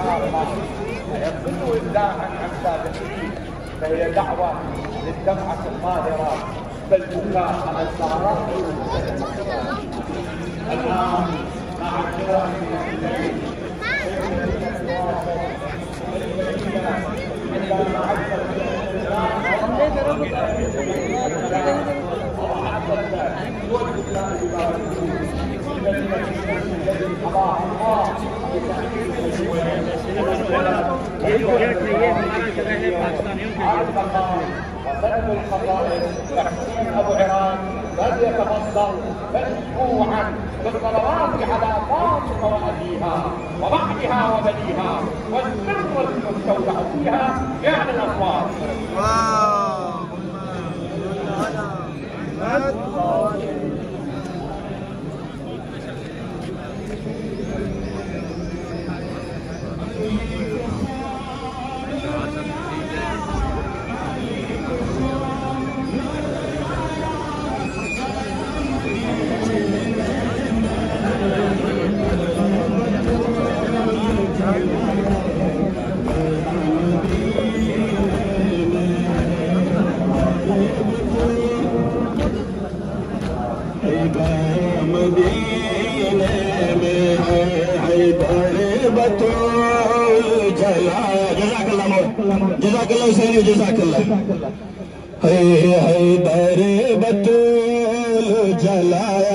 عارضة فيكون إبداعا عن سابقين، فهي دعوة للدمعة الطاهرة بالبكاء على الزهراء. الآن مع احترامي للمسلمين وسند الخصائص تحسين ابو عران فليتفضل مشروعا بالصلوات على فاطمه وابيها وبعدها وبنيها والسر المستودع فيها فعل الاصوات. جزاك الله حسين جزاك الله. هي بطول جلايا